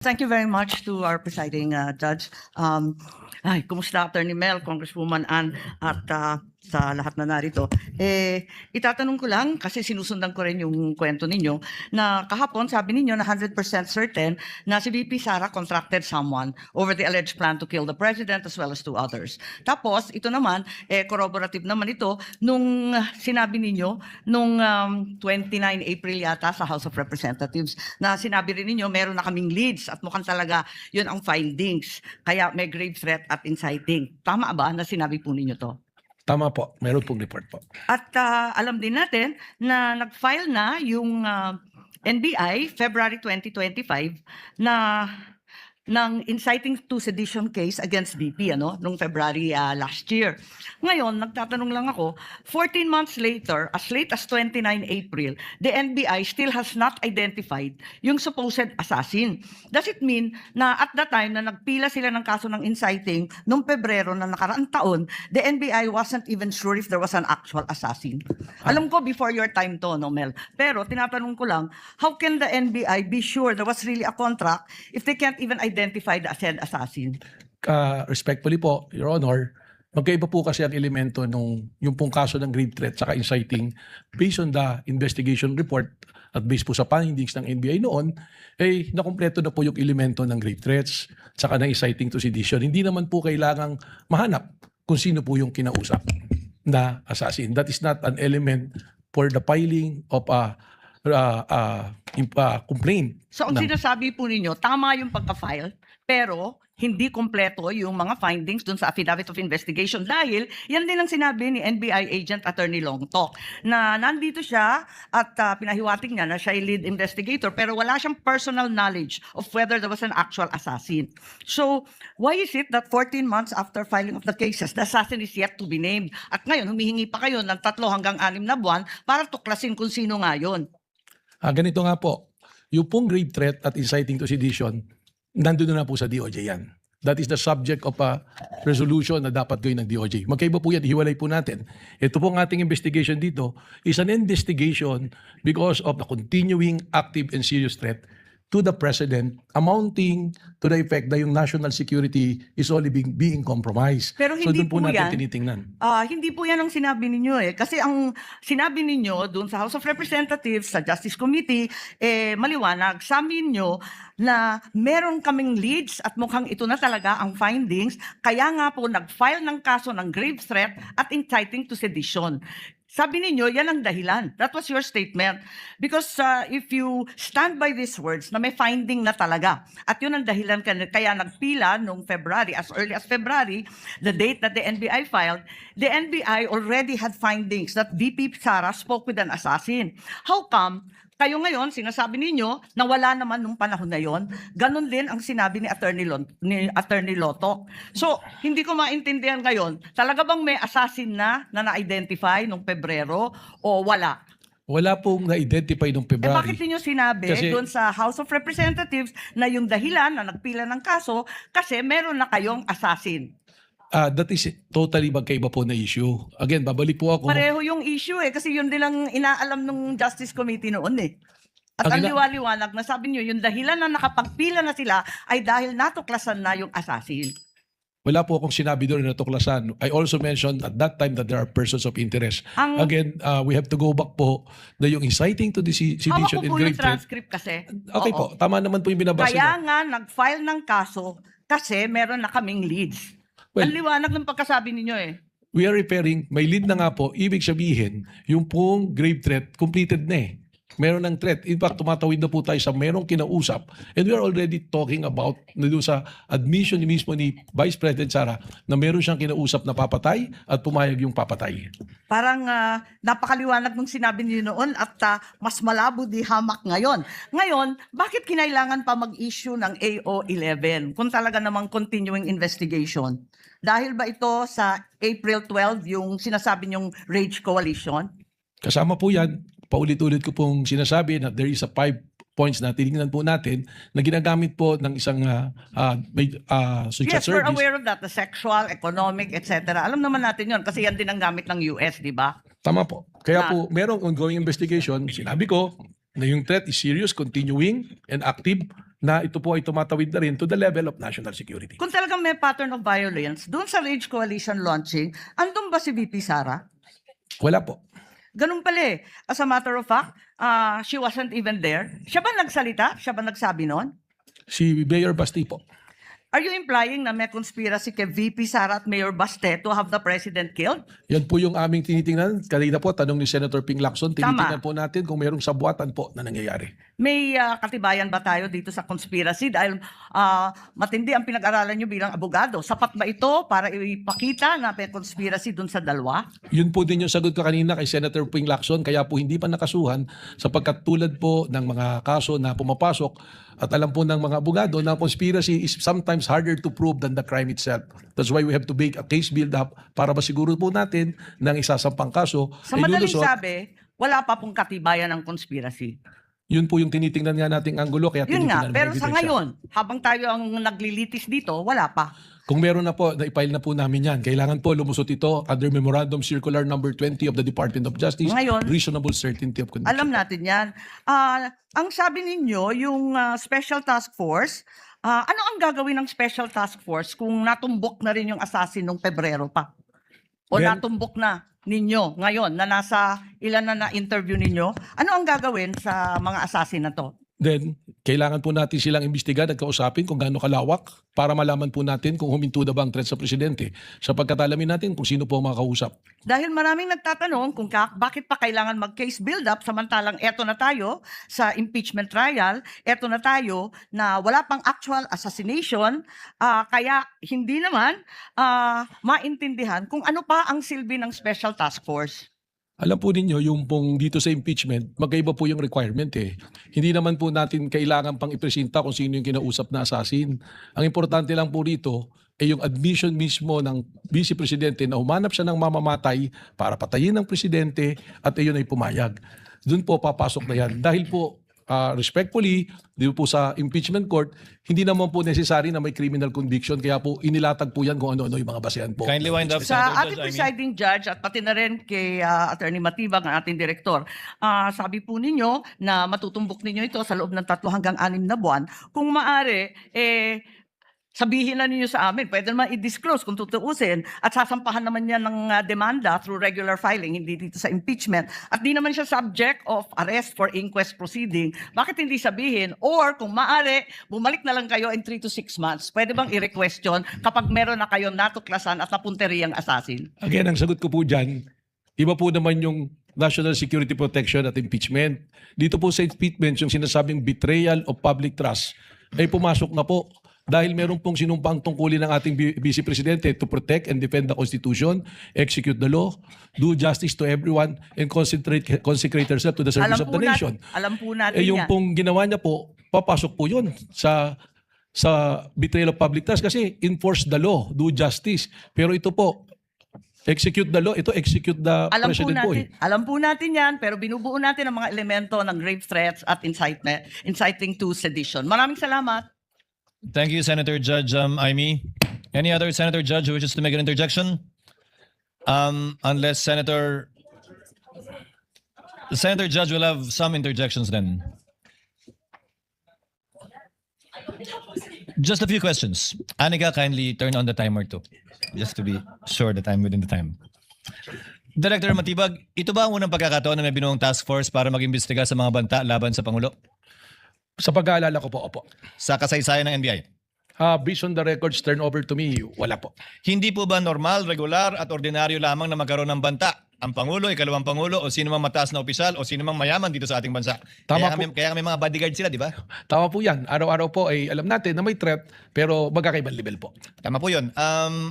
Thank you very much to our presiding judge. Kumusta Attorney Mel, Congresswoman Ann, at sa lahat na narito. Itatanong ko lang, kasi sinusundan ko rin yung kwento ninyo, na kahapon sabi ninyo na 100% certain na si VP Sara contracted someone over the alleged plan to kill the president as well as two others. Tapos, ito naman, corroborative naman ito, nung sinabi ninyo, nung 29 April yata sa House of Representatives, na sinabi rin ninyo, meron na kaming leads at mukhang talaga yun ang findings. Kaya may grave threat at inciting. Tama ba na sinabi po ninyo to? Tama po, meron pong report po. At alam din natin na nag-file na yung NBI February 2025 na ng inciting to sedition case against VP noong February last year. Ngayon, nagtatanong lang ako, 14 months later, as late as 29 April, the NBI still has not identified yung supposed assassin. Does it mean na at that time na nagpila sila ng kaso ng inciting noong Pebrero na nakaraang taon, the NBI wasn't even sure if there was an actual assassin? Alam ko before your time to, no, Mel? Pero tinatanong ko lang, how can the NBI be sure there was really a contract if they can't even identify the said assassin? Respectfully po, Your Honor, magkaiba po kasi ang elemento nung yung pong kaso ng grave threat saka inciting based on the investigation report at based po sa findings ng NBI noon, nakumpleto na po yung elemento ng grave threats saka ng inciting to sedition. Hindi naman po kailangang mahanap kung sino po yung kinausap na assassin. That is not an element for the filing of a complaint. So ang sinasabi po ninyo, tama yung pagka-file, pero hindi kompleto yung mga findings dun sa affidavit of investigation dahil yan din ang sinabi ni NBI agent Attorney Longtok na nandito siya at pinahiwatig niya na siya ay lead investigator pero wala siyang personal knowledge of whether there was an actual assassin. So why is it that 14 months after filing of the cases, the assassin is yet to be named? At ngayon, humihingi pa kayo ng 3 hanggang 6 na buwan para tuklasin kung sino nga yun. Ganito nga po, yung pong grave threat at inciting to sedition, nandun na po sa DOJ yan. That is the subject of a resolution na dapat gawin ng DOJ. Magkaiba po yan, hiwalay po natin. Ito pong ating investigation dito is an investigation because of the continuing active and serious threat to the President amounting to the effect na yung national security is only being compromised. Pero hindi so doon po natin yan, tinitingnan. Hindi po yan ang sinabi ninyo . Kasi ang sinabi ninyo doon sa House of Representatives, sa Justice Committee, maliwanag, sabi ninyo na meron kaming leads at mukhang ito na talaga ang findings. Kaya nga po nag-file ng kaso ng grave threat at inciting to sedition. Sabi ninyo, yan ang dahilan. That was your statement. Because if you stand by these words na may finding na talaga, at yun ang dahilan kaya nagpila noong February, as early as February, the date that the NBI filed, the NBI already had findings that VP Sara spoke with an assassin. How come kayo ngayon, sinasabi ninyo na wala naman nung panahon na yon? Ganon din ang sinabi ni Attorney Lotok. So, hindi ko maintindihan ngayon, talaga bang may assassin na na-identify nung Pebrero o wala? Wala pong na-identify nung February. Bakit niyo sinabi doon sa House of Representatives na yung dahilan na nagpila ng kaso kasi meron na kayong assassin? That is totally magkaiba po na issue. Again, babalik po ako. Pareho yung issue kasi yun din lang inaalam ng Justice Committee noon . At ang liwaliwanag na sabi niyo, yung dahilan na nakapagpila na sila ay dahil natuklasan na yung assassin. Wala po akong sinabi doon na natuklasan. I also mentioned at that time that there are persons of interest. Again, we have to go back po na yung inciting to the sedition and grave threat. Transcript kasi. Okay po, tama naman po yung binabasa Kaya nga nag-file ng kaso kasi meron na kaming leads. Well, ang liwanag ng pagkasabi ninyo . We are referring, may lead na nga po, ibig sabihin, yung pong grave threat, completed na . Meron ng threat. In fact, tumatawid na po tayo sa merong kinausap. And we are already talking about na doon sa admission ni mismo ni Vice President Sara na meron siyang kinausap na papatay at pumayag yung papatay. Parang napakaliwanag ng sinabi niyo noon at mas malabo di hamak ngayon. Ngayon, bakit kinailangan pa mag-issue ng AO11 kung talaga namang continuing investigation? Dahil ba ito sa April 12 yung sinasabi niyong Rage Coalition? Kasama po yan. Paulit-ulit ko pong sinasabi na there is a 5 points na tinignan po natin na ginagamit po ng isang social yes, service. We're aware of that. The sexual, economic, etc. Alam naman natin yon kasi yan din ang gamit ng US, di ba? Tama po. Kaya po, merong ongoing investigation. Sinabi ko na yung threat is serious, continuing, and active. na ito po ay tumatawid na rin to the level of national security. Kung talagang may pattern of violence, doon sa Rage Coalition launching, andun ba si VP Sara? Wala po. Ganun pala eh. As a matter of fact, she wasn't even there. Siya ba nagsalita? Siya ba nagsabi nun? Si Mayor Basti po. Are you implying na may conspiracy kay VP Sara at Mayor Baste to have the president killed? Yan po yung aming tinitingnan. Kanina po, tanong ni Senator Ping Lacson, tinitingnan po natin kung mayroong sabuatan po na nangyayari. May katibayan ba tayo dito sa conspiracy? Dahil matindi ang pinag-aralan nyo bilang abogado. Sapat ba ito para ipakita na may conspiracy dun sa dalawa? Yun po din yung sagot ko kanina kay Senator Ping Lacson, kaya po hindi pa nakasuhan sapagkat tulad po ng mga kaso na pumapasok at alam po ng mga abogado na conspiracy is sometimes harder to prove than the crime itself. That's why we have to make a case build-up para masiguro po natin ng isasampang kaso Sa ay madaling lulusot. sabi, wala pa pong katibayan ng conspiracy. Yun po yung tinitingnan nga nating anggulo. Kaya Yun nga, tinitingnan pero ng sa ebidensya. ngayon, habang tayo ang naglilitis dito, wala pa. Kung meron na po, na-file na po namin yan. Kailangan po lumusot ito under Memorandum Circular number 20 of the Department of Justice. Ngayon, reasonable certainty of conviction. Alam natin yan. Ang sabi ninyo, yung Special Task Force, ano ang gagawin ng Special Task Force kung natumbok na rin yung assassin nung Pebrero pa? O Well, natumbok na ninyo ngayon na nasa ilan na na-interview ninyo? Ano ang gagawin sa mga assassin na to? Then, kailangan po natin silang imbestigan at kausapin kung gaano kalawak para malaman po natin kung huminto na ba ang threat sa presidente. Sapagkat alamin natin kung sino po ang makakausap. Dahil maraming nagtatanong kung bakit pa kailangan mag-case build-up samantalang eto na tayo sa impeachment trial, eto na tayo na wala pang actual assassination, kaya hindi naman maintindihan kung ano pa ang silbi ng Special Task Force. Alam po ninyo, yung pong dito sa impeachment, magkaiba po yung requirement eh. Hindi naman po natin kailangan pang ipresenta kung sino yung kinausap na assassin. Ang importante lang po rito ay yung admission mismo ng Vice Presidente na humanap siya ng mamamatay para patayin ng Presidente at iyon ay pumayag. Doon po papasok na yan. Dahil po, respectfully, dito po sa impeachment court, hindi naman po necessary na may criminal conviction. Kaya po inilatag po yan kung ano-ano yung mga basehan po. Kindly wind up, Sa Senator ating Judge Amy. presiding judge at pati na rin kay Attorney Matibag, ang ating direktor, sabi po ninyo na matutumbok ninyo ito sa loob ng 3 hanggang 6 na buwan. Kung maaari, sabihin na ninyo sa amin, pwede naman i-disclose kung tutuusin at sasampahan naman yan ng demanda through regular filing, hindi dito sa impeachment. At di naman siya subject of arrest for inquest proceeding. Bakit hindi sabihin? Or kung maaari, bumalik na lang kayo in 3 to 6 months. Pwede bang i-requestion kapag meron na kayong natuklasan at napunteriyang assassin? Again, ang sagot ko po dyan, iba po naman yung national security protection at impeachment. Dito po sa impeachment, yung sinasabing betrayal of public trust, ay pumasok na po. Dahil meron pong sinumpang tungkulin ng ating Vice Presidente to protect and defend the Constitution, execute the law, do justice to everyone, and consecrate herself to the service of the nation. Alam po natin Yung yan. pong ginawa niya po, papasok po yun sa betrayal of public trust kasi enforce the law, do justice. Pero ito po, execute the law, ito execute the president po. Alam po natin yan, pero binubuo natin ang mga elemento ng grave threats at inciting to sedition. Maraming salamat. Thank you, Senator Judge Amy. Any other Senator Judge who wishes to make an interjection? Unless the Senator Judge will have some interjections then. Just a few questions. Anika, kindly turn on the timer too, just to be sure that I'm within the time. Director Matibag, ito ba ang unang pagkakataon na may binuong task force para mag-imbestiga sa mga banta laban sa Pangulo? Sa pag-aalala ko po, opo. Sa kasaysayan ng NBI? Based on the records turned over to me, wala po. Hindi po ba normal, regular at ordinaryo lamang na magkaroon ng banta? Ang Pangulo, ikalawang Pangulo, o sino mang mataas na opisyal, o sino mang mayaman dito sa ating bansa. Tama Kaya may mga bodyguard sila, di ba? Tama po yan. Araw-araw po ay alam natin na may threat pero magkakaibang level po. Tama po yun.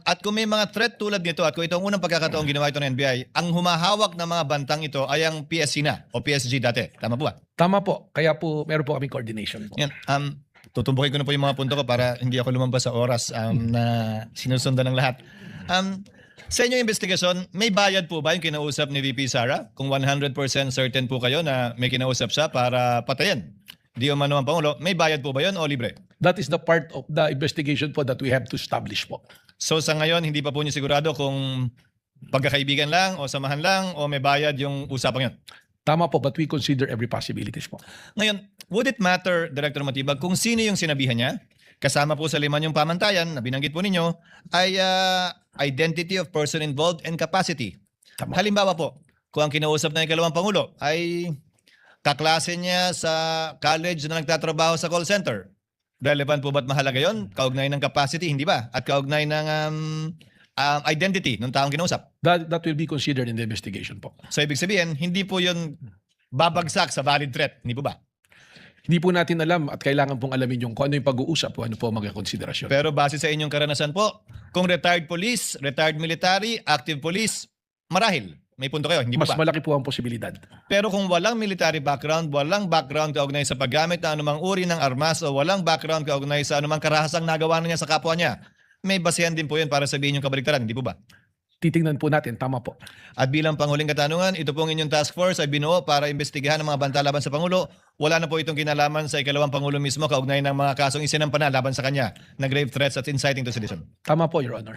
At kung may mga threat tulad nito, at kung ito ang unang pagkakataong ginawa ito ng NBI, ang humahawak ng mga bantang ito ay ang PSC na, o PSG dati. Tama po ba? Tama po. Kaya po meron po kaming coordination po. Yan. Tutumbukin ko na po yung mga punto ko para hindi ako lumampas sa oras na sinusundan ng lahat. Sa inyong investigasyon, may bayad po ba yung kinausap ni VP Sara? Kung 100% certain po kayo na may kinausap siya para patayin di umano ang Pangulo, may bayad po ba yun o libre? That is the part of the investigation po that we have to establish po. So sa ngayon, hindi pa po niyo sigurado kung pagkakaibigan lang o samahan lang o may bayad yung usapang yun? Tama po, but we consider every possibilities po. Ngayon, would it matter, Director Matibag, kung sino yung sinabihan niya? Kasama po sa 5 yung pamantayan na binanggit po ninyo ay identity of person involved and capacity. Tama. Halimbawa po, kung ang kinausap na ikalawang Pangulo ay kaklase niya sa college na nagtatrabaho sa call center, relevant po ba't mahalaga yon? Kaugnay ng capacity, hindi ba? At kaugnay ng identity ng taong kinausap. That will be considered in the investigation po. So ibig sabihin, hindi po yun babagsak sa valid threat, hindi po ba? Hindi po natin alam at kailangan pong alamin yung kung ano yung pag-uusap o ano po ang mga konsiderasyon. Pero base sa inyong karanasan po, kung retired police, retired military, active police, marahil. May punto kayo, hindi Mas ba? malaki po ang posibilidad. Pero kung walang military background, walang background kaugnay sa paggamit ng anumang uri ng armas o walang background kaugnay sa anumang karahasang nagawa na niya sa kapwa niya, may basehan din po yun para sabihin yung kabaligtaran, hindi po ba? Titingnan po natin, tama po. At bilang panghuling katanungan, ito pong inyong task force ay binuo para imbestigahan ang mga banta laban sa Pangulo. Wala na po itong kinalaman sa ikalawang Pangulo mismo kaugnay ng mga kasong isinampa na laban sa kanya na grave threats at inciting to sedition. Tama po, Your Honor.